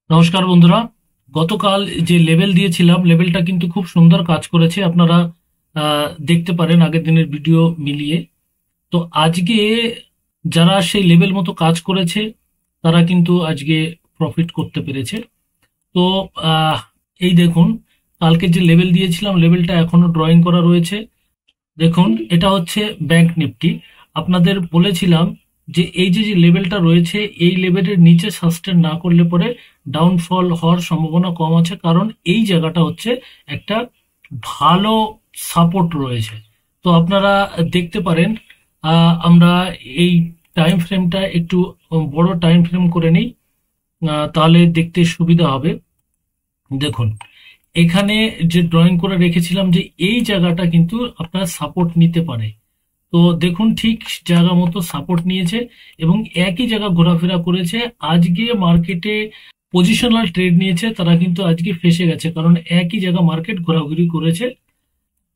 নমস্কার বন্ধুরা। গতকাল যে লেভেল দিয়েছিলাম, লেভেলটা কিন্তু খুব সুন্দর কাজ করেছে। আপনারা দেখতে পারেন আগের দিনের ভিডিও মিলিয়ে। তো আজকে যারা সেই লেভেল মতো কাজ করেছে তারা কিন্তু আজকে প্রফিট করতে পেরেছে। তো আহ, এই দেখুন, কালকে যে লেভেল দিয়েছিলাম লেভেলটা এখনো ড্রয়িং করা রয়েছে। দেখুন, এটা হচ্ছে ব্যাংক নিফটি। আপনাদের বলেছিলাম যে এই যে যে লেভেলটা রয়েছে এই লেভেলের নিচে সাস্টেন না করলে পরে ডাউনফল হওয়ার সম্ভাবনা কম আছে, কারণ এই জায়গাটা হচ্ছে একটা ভালো সাপোর্ট রয়েছে। তো আপনারা দেখতে পারেন। আমরা এই টাইম ফ্রেমটা একটু বড় টাইম ফ্রেম করে নিই, তাহলে দেখতে সুবিধা হবে। দেখুন, এখানে যে ড্রয়িং করে রেখেছিলাম যে এই জায়গাটা কিন্তু আপনার সাপোর্ট নিতে পারে। তো দেখুন, ঠিক জায়গা মতো সাপোর্ট নিয়েছে এবং একই জায়গা ঘোরাফেরা করেছে। আজকে মার্কেটে পজিশনাল ট্রেড নিয়েছে তারা কিন্তু আজকে ফেসে গেছে, কারণ একই জায়গা মার্কেট ঘোরাঘুরি করেছে।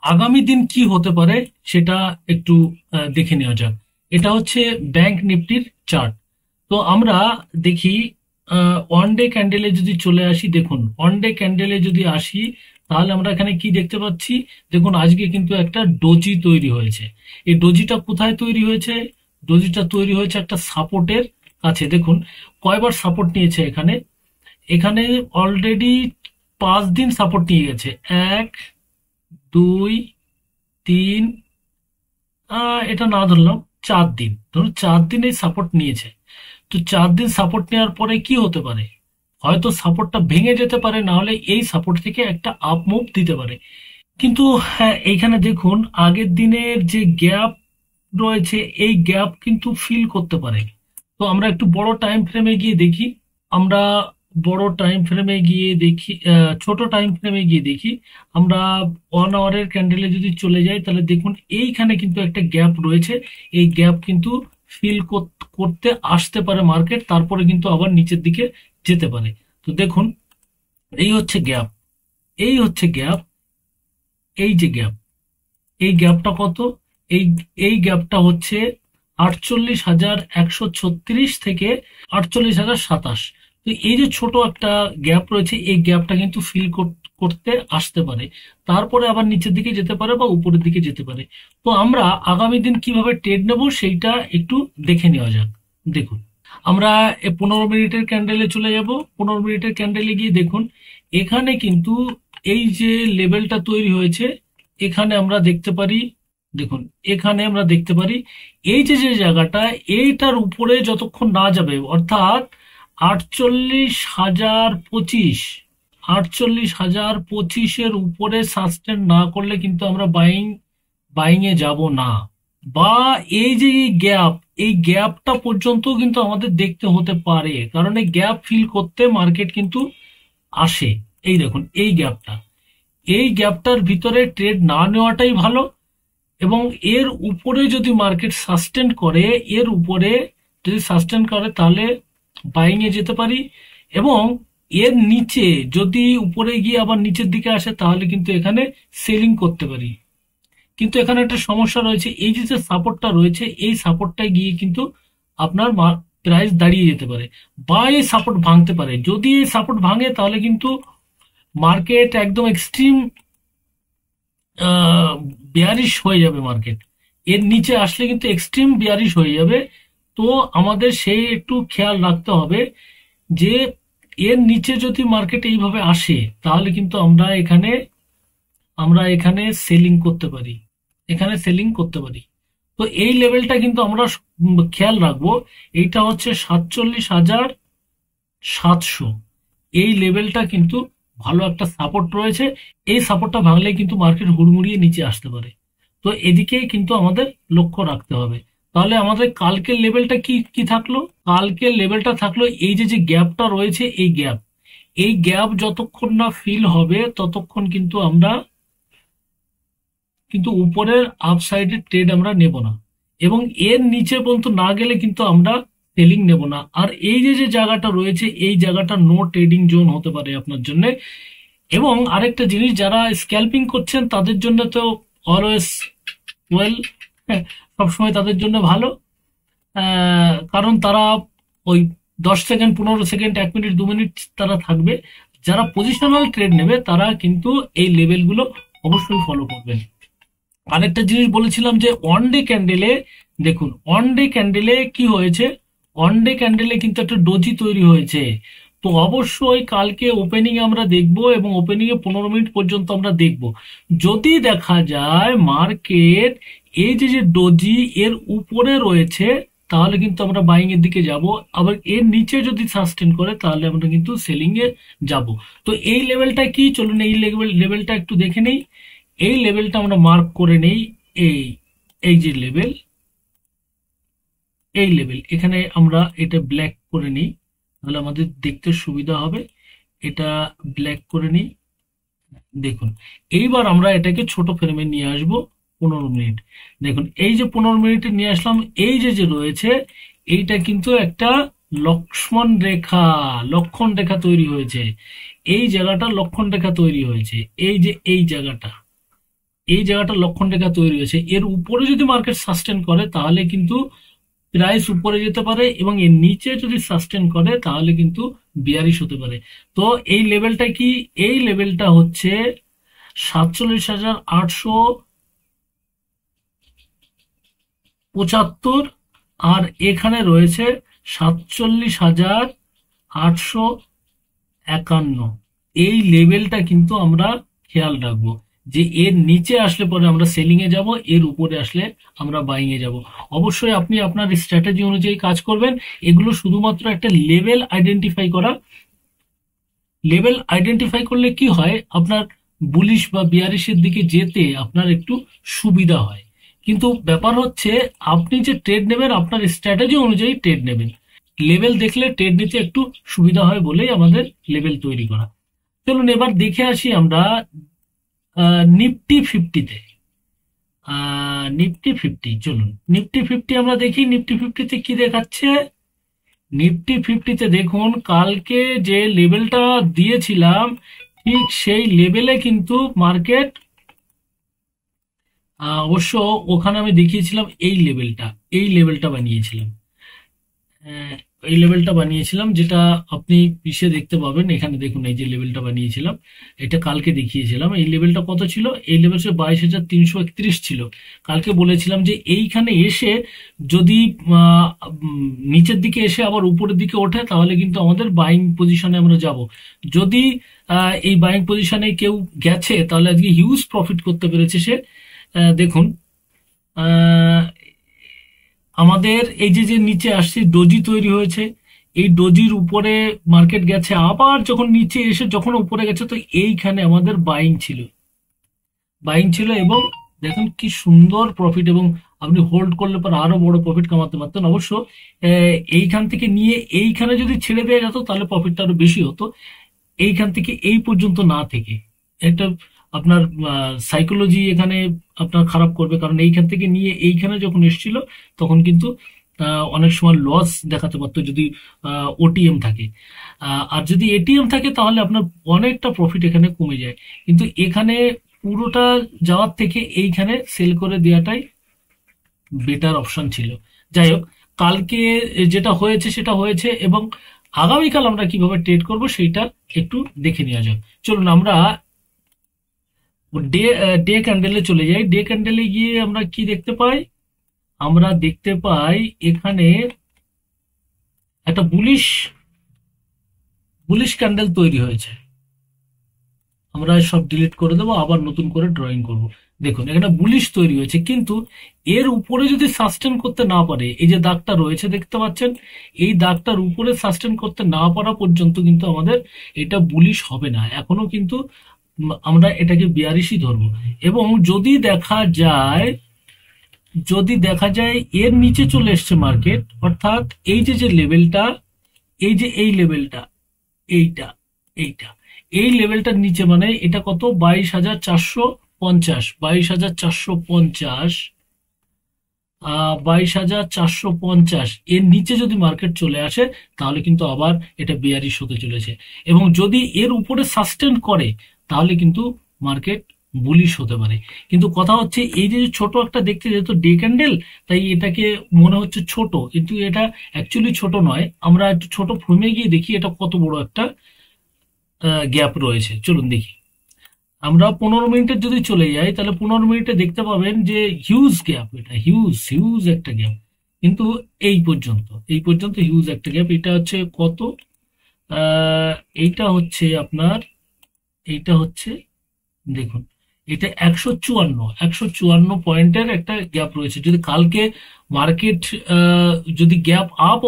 আগামী দিন কি হতে পারে সেটা একটু দেখে নেওয়া যাক। এটা হচ্ছে ব্যাংক নিফটির চার্ট। তো আমরা দেখি, ওয়ান ডে ক্যান্ডেলে যদি চলে আসি, দেখুন ওয়ান ডে ক্যান্ডেলে যদি আসি তাহলে আমরা এখানে কি দেখতে পাচ্ছি। দেখুন, আজকে কিন্তু একটা ডোজি তৈরি হয়েছে। এই ডোজিটা কোথায় তৈরি হয়েছে? ডোজিটা তৈরি হয়েছে একটা সাপোর্টের কাছে। দেখুন কয়বার সাপোর্ট নিয়েছে এখানে। এখানে অলরেডি 5 দিন সাপোর্ট নিয়ে গেছে। 1, 2, 3, এটা না ধরলাম, 4 দিন ধরুন, 4 দিন এই সাপোর্ট নিয়েছে। তো 4 দিন সাপোর্ট নেওয়ার পরে কি হতে পারে? হয়তো সাপোর্টটা ভেঙে যেতে পারে, না হলে এই সাপোর্ট থেকে একটা আপ মুভ দিতে পারে। কিন্তু হ্যাঁ, এইখানে দেখুন আগের দিনের যে গ্যাপ রয়েছে এই গ্যাপ কিন্তু ফিল করতে পারে। তো আমরা একটু বড় টাইম ফ্রেমে গিয়ে দেখি। আমরা বড় টাইম ফ্রেমে গিয়ে দেখি, ছোট টাইম ফ্রেমে গিয়ে দেখি। আমরা 1 আওয়ারের ক্যান্ডেলে যদি চলে যাই তাহলে দেখুন এইখানে কিন্তু একটা গ্যাপ রয়েছে। এই গ্যাপ কিন্তু ফিল করতে আসতে পারে মার্কেট, তারপরে কিন্তু আবার নিচের দিকে যেতে পারে। তো দেখুন, এই হচ্ছে গ্যাপ, এই হচ্ছে গ্যাপ, এই যে গ্যাপ, এই গ্যাপটা কত? এই এই গ্যাপটা হচ্ছে 48,136 থেকে 48,027। তো এই যে ছোট একটা গ্যাপ রয়েছে এই গ্যাপটা কিন্তু ফিল করতে আসতে পারে, তারপরে আবার নিচের দিকে যেতে পারে বা উপরের দিকে যেতে পারে। তো আমরা আগামী দিন কিভাবে ট্রেড নেব সেইটা একটু দেখে নেওয়া যাক। দেখুন, আমরা 15 মিনিটের ক্যান্ডেলে চলে যাব। 15 মিনিটের ক্যান্ডেলে গিয়ে দেখুন এখানে কিন্তু এই যে লেভেলটা তৈরি হয়েছে, এখানে আমরা দেখতে পারি। দেখুন, এখানে আমরা দেখতে পারি এই যে যে জায়গাটা, এইটার উপরে যতক্ষণ না যাবে, অর্থাৎ 48,025, 48,025-এর উপরে সাস্টেন না করলে কিন্তু আমরা বাইং এ যাব না। বা এই যে গ্যাপ, এই গ্যাপটা পর্যন্ত কিন্তু আমাদের দেখতে হতে পারে, কারণ এই গ্যাপ ফিল করতে মার্কেট কিন্তু আসে। এই দেখুন এই গ্যাপটা, এই গ্যাপটার ভিতরে ট্রেড না নেওয়াটাই ভালো। এবং এর উপরে যদি মার্কেট সাস্টেন করে, এর উপরে যদি সাস্টেন করে তাহলে বাইং এ যেতে পারি। এবং এর নিচে যদি উপরে গিয়ে আবার নিচের দিকে আসে তাহলে কিন্তু এখানে সেলিং করতে পারি। কিন্তু এখানে একটা সমস্যা রয়েছে, এই যে সাপোর্টটা রয়েছে এই সাপোর্টটায় গিয়ে কিন্তু আপনার প্রাইস দাঁড়িয়ে যেতে পারে বা এই সাপোর্ট ভাঙতে পারে। যদি এই সাপোর্ট ভাঙে তাহলে কিন্তু মার্কেট একদম এক্সট্রিম বেয়ারিশ হয়ে যাবে মার্কেট। এর নিচে আসলে কিন্তু এক্সট্রিম বেয়ারিশ হয়ে যাবে। তো আমাদের সেই একটু খেয়াল রাখতে হবে যে এর নিচে যদি মার্কেট এইভাবে আসে তাহলে কিন্তু আমরা এখানে সেলিং করতে পারি, এখানে সেলিং করতে পারি। তো এই লেভেলটা কিন্তু আমরা খেয়াল রাখবো। এইটা হচ্ছে 47,700। এই লেভেলটা কিন্তু ভালো একটা সাপোর্ট রয়েছে। এই সাপোর্টটা ভাঙলে কিন্তু মার্কেট হুড়মুড়িয়ে নিচে আসতে পারে। তো এদিকেই কিন্তু আমাদের লক্ষ্য রাখতে হবে। তাহলে আমাদের কালকের লেভেলটা কি কি থাকলো? কালকের লেভেলটা থাকলো এই যে যে গ্যাপটা রয়েছে এই গ্যাপ। এই গ্যাপ যতক্ষণ না ফিল হবে ততক্ষণ কিন্তু আমরা উপরের আপসাইডের ট্রেড আমরা নেব না। এবং এর নিচে পর্যন্ত না গেলে কিন্তু আমরা সেলিং নেব না। আর এই যে যে জায়গাটা রয়েছে এই জায়গাটা নো ট্রেডিং জোন হতে পারে আপনার জন্য। এবং আরেকটা জিনিস, যারা স্ক্যাল্পিং করছেন তাদের জন্য তো অলওয়েজ ওয়েল, সবসময় তাদের জন্য ভালো। কারণ তারা ওই 10 সেকেন্ড, 15 সেকেন্ড, 1 মিনিট, 2 মিনিট তারা থাকবে। যারা পজিশনাল ট্রেড নেবে তারা কিন্তু এই লেভেলগুলো অবশ্যই ফলো করবেন। আরেকটা জিনিস বলেছিলাম যে ওয়ান ডে ক্যান্ডেলে, দেখুন ওয়ান ডে ক্যান্ডেলে কি হয়েছে, ওয়ান ডে ক্যান্ডেলে কিন্তু একটা ডোজি তৈরি হয়েছে। তো অবশ্যই কালকে ওপেনিং আমরা দেখব এবং ওপেনিং এ 15 মিনিট পর্যন্ত আমরা দেখব। যদি দেখা যায় মার্কেট এই যে যে ডোজি এর উপরে রয়েছে তাহলে কিন্তু আমরা বাইং এর দিকে যাব, আবার এর নিচে যদি সাস্টেন করে তাহলে আমরা কিন্তু সেলিং এ যাব। তো এই লেভেলটা কি, চলুন এই লেভেলটা একটু দেখে নেই। এই লেভেলটা আমরা মার্ক করে নেই, এই এই যে লেভেল, এই লেভেল এখানে আমরা এটা ব্ল্যাক করে নিই, তাহলে আমাদের দেখতে সুবিধা হবে। এটা ব্ল্যাক করে নিই। দেখুন এইবার আমরা এটাকে ছোট ফ্রেমে নিয়ে আসব 15 মিনিট। দেখুন এই যে 15 মিনিটে নিয়ে আসলাম, এই যে যে রয়েছে এইটা কিন্তু একটা লক্ষণ রেখা তৈরি হয়েছে। এই জায়গাটা লক্ষণ রেখা তৈরি হয়েছে, এই যে এই জায়গাটা, এই জায়গাটা লক্ষণ রেখা তৈরি হয়েছে। এর উপরে যদি মার্কেট সাস্টেন করে তাহলে কিন্তু প্রাইস উপরে যেতে পারে, এবং এর নিচে যদি সাস্টেন করে তাহলে কিন্তু বিয়ারিশ হতে পারে। তো এই লেভেলটা কি, এই লেভেলটা হচ্ছে 47,875, আর এখানে রয়েছে 47,851। এই লেভেলটা কিন্তু আমরা খেয়াল রাখবো যে এর নিচে আসলে পরে আমরা সেলিং এ যাব, এর উপরে আসলে আমরা বাইং এ যাব। অবশ্যই আপনি আপনার স্ট্র্যাটেজি অনুযায়ী কাজ করবেন। এগুলো শুধুমাত্র একটা লেভেল আইডেন্টিফাই করা। লেভেল আইডেন্টিফাই করলে কি হয়, আপনার বুলিশ বা বিয়ারিশের দিকে যেতে আপনার একটু সুবিধা হয়। কিন্তু ব্যাপার হচ্ছে আপনি যে ট্রেড নেবেন আপনার স্ট্র্যাটেজি অনুযায়ী ট্রেড নেবেন। লেভেল দেখলে ট্রেড নিতে একটু সুবিধা হয় বলেই আমাদের লেভেল তৈরি করা। চলুন এবার দেখে আসি আমরা নিফটি ফিফটিতে। নিফটি ফিফটি, চলুন নিফটি ফিফটি আমরা দেখি নিফটি ফিফটিতে কি দেখাচ্ছে। নিফটি ফিফটিতে দেখুন কালকে যে লেভেলটা দিয়েছিলাম ঠিক সেই লেভেলে কিন্তু মার্কেট, অবশ্য ওখানে আমি দেখিয়েছিলাম এই লেভেলটা বানিয়েছিলাম। এই লেভেলটা বানিয়েছিলাম যেটা আপনি পিছে দেখতে পাবেন, এখানে দেখুন এই যে লেভেলটা বানিয়েছিলাম এটা কালকে দেখিয়েছিলাম। এই লেভেলটা কত ছিল, এই লেভেল ছিল 22,331 ছিল। কালকে বলেছিলাম যে এইখানে এসে যদি নিচের দিকে এসে আবার উপরের দিকে ওঠে তাহলে কিন্তু আমাদের বাইং পজিশনে আমরা যাব। যদি এই বাইং পজিশনে কেউ গেছে তাহলে আজকে হিউজ প্রফিট করতে পেরেছে সে। দেখুন আমাদের এই যে যে নিচে আসছে ডোজি তৈরি হয়েছে, এই ডোজির উপরে মার্কেট গেছে, আবার যখন নিচে এসে যখন উপরে গেছে তো এইখানে আমাদের বাইং ছিল এবং দেখুন কি সুন্দর প্রফিট, এবং আপনি হোল্ড করলে পর আরো বড় প্রফিট কামাতে পারতেন। অবশ্য এইখান থেকে নিয়ে এইখানে যদি ছেড়ে দেওয়া যেত তাহলে প্রফিটটা আরো বেশি হতো, এইখান থেকে এই পর্যন্ত না থেকে। এটা আপনার সাইকোলজি এখানে আপনার খারাপ করবে, কারণ এইখান থেকে নিয়ে এইখানে যখন এসেছিল তখন কিন্তু অনেক সময় লস দেখাতে পারতো যদি ওটিএম থাকে। আর যদি এটিএম থাকে তাহলে আপনার অনেকটা প্রফিট এখানে কমে যায়। কিন্তু এখানে পুরোটা যাওয়ার থেকে এইখানে সেল করে দেওয়াটাই বেটার অপশন ছিল। যাই হোক, কালকে যেটা হয়েছে সেটা হয়েছে, এবং আগামীকাল আমরা কিভাবে ট্রেড করব সেইটা একটু দেখে নেওয়া যাক। চলুন আমরা ডে ডে ক্যান্ডেলে চলে যাই। ডে ক্যান্ডেলে গিয়ে আমরা কি দেখতে পাই, আমরা দেখতে পাই এখানে একটা বুলিশ ক্যান্ডেল তৈরি হয়েছে। আমরা সব ডিলিট করে দেবো, আবার নতুন করে ড্রয়িং করব। দেখুন এখানে বুলিশ তৈরি হয়েছে, কিন্তু এর উপরে যদি সাস্টেন করতে না পারে, এই যে দাগটা রয়েছে দেখতে পাচ্ছেন, এই দাগটার উপরে সাস্টেন করতে না পারা পর্যন্ত কিন্তু আমাদের এটা বুলিশ হবে না। এখনো কিন্তু আমরা এটাকে বিয়ারিশই ধরবো। এবং যদি দেখা যায় এর নিচে চলে এসছে মার্কেট, অর্থাৎ এই যে যে লেভেলটা, এই যে এই লেভেলটা, এইটা এইটা এই লেভেলটার নিচে, মানে এটা কত, 22,450, 22,450, 22,450 এর নিচে যদি মার্কেট চলে আসে তাহলে কিন্তু আবার এটা বেয়ারিশ হতে চলেছে। এবং যদি এর উপরে সাস্টেন করে তাহলে কিন্তু মার্কেট বুলিশ হতে পারে। কিন্তু কথা হচ্ছে এই যে ছোট একটা দেখতে, যেহেতু ডে ক্যান্ডেল, তাই এটাকে মনে হচ্ছে ছোট, কিন্তু এটা অ্যাকচুয়ালি ছোট নয়। আমরা একটু ছোট ফ্রেমে গিয়ে দেখি এটা কত বড় একটা গ্যাপ রয়েছে। চলুন দেখি। আমরা 15 মিনিটের যদি চলে যাই, তাহলে 15 মিনিটে দেখতে পাবেন যে হিউজ গ্যাপ, এটা হিউজ হিউজ একটা গ্যাপ। কিন্তু এই পর্যন্ত হিউজ একটা গ্যাপ। এটা হচ্ছে কত, আহ, এইটা হচ্ছে আপনার, এইটা হচ্ছে, দেখুন, এটা 154 পয়েন্টের একটা গ্যাপ রয়েছে। যদি কালকে মার্কেট যদি গ্যাপ আপ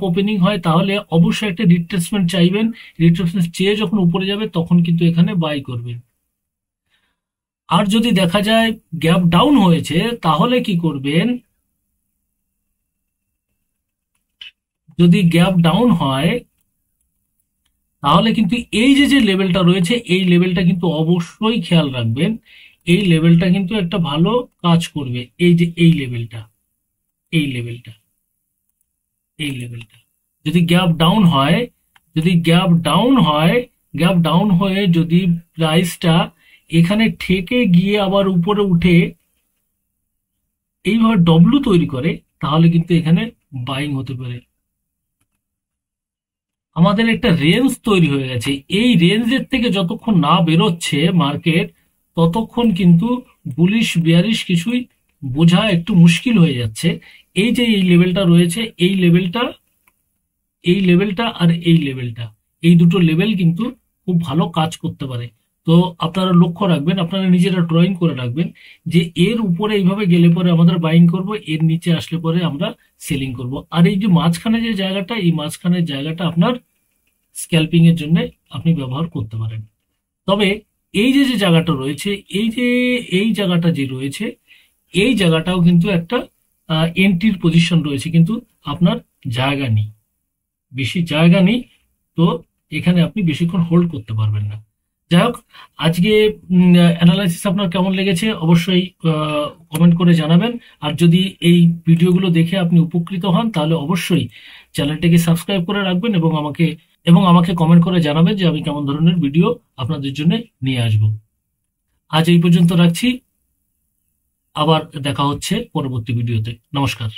ওপেনিং হয়, তাহলে অবশ্যই একটা রিট্রেসমেন্ট চাইবেন। রিট্রেসমেন্ট চেয়ে যখন উপরে যাবে তখন কিন্তু এখানে বাই করবেন। আর যদি দেখা যায় গ্যাপ ডাউন হয়েছে, তাহলে কি করবেন? যদি গ্যাপ ডাউন হয়, তাহলে কিন্তু এই যে যে লেভেলটা রয়েছে, এই লেভেলটা কিন্তু অবশ্যই খেয়াল রাখবেন। এই লেভেলটা কিন্তু একটা ভালো কাজ করবে। এই যে এই লেভেলটা, এই লেভেলটা, এই লেভেলটা যদি গ্যাপ ডাউন হয়, যদি গ্যাপ ডাউন হয়, গ্যাপ ডাউন হয়ে যদি প্রাইসটা এখানে ঠেকে গিয়ে আবার উপরে উঠে এইভাবে ডব্লু তৈরি করে, তাহলে কিন্তু এখানে বাইং হতে পারে। আমাদের একটা রেঞ্জ তৈরি হয়ে গেছে। এই রেঞ্জের থেকে যতক্ষণ না বেরোচ্ছে মার্কেট, ততক্ষণ কিন্তু বুলিশ বিয়ারিশ কিছুই বোঝা একটু মুশকিল হয়ে যাচ্ছে। এই যে এই লেভেলটা রয়েছে, এই লেভেলটা আর এই লেভেলটা, এই দুটো লেভেল কিন্তু খুব ভালো কাজ করতে পারে। তো আপনারা লক্ষ্য রাখবেন, আপনারা নিজেরা ড্রয়িং করে রাখবেন যে এর উপরে এইভাবে গেলে পরে আমাদের বাইং করব, এর নিচে আসলে পরে আমরা সেলিং করব। আর এই যে মাঝখানে যে জায়গাটা, এই মাঝখানের জায়গাটা আপনার স্ক্যাল্পিং এর জন্য আপনি ব্যবহার করতে পারেন। তবে এই যে যে জায়গাটা রয়েছে, এই জায়গাটা যে রয়েছে, এই জায়গাটাও কিন্তু একটা এন্ট্রির পজিশন রয়েছে, কিন্তু আপনার জায়গা নেই, বেশি জায়গা নেই। তো এখানে আপনি বেশিক্ষণ হোল্ড করতে পারবেন না। যাই হোক, আজকে অ্যানালাইসিস আপনার কেমন লেগেছে অবশ্যই কমেন্ট করে জানাবেন। আর যদি এই ভিডিওগুলো দেখে আপনি উপকৃত হন, তাহলে অবশ্যই চ্যানেলটিকে সাবস্ক্রাইব করে রাখবেন এবং আমাকে কমেন্ট করে জানাবেন যে আমি কেমন ধরনের ভিডিও আপনাদের জন্য নিয়ে আসব। আজ এই পর্যন্ত রাখছি, আবার দেখা হচ্ছে পরবর্তী ভিডিওতে। নমস্কার।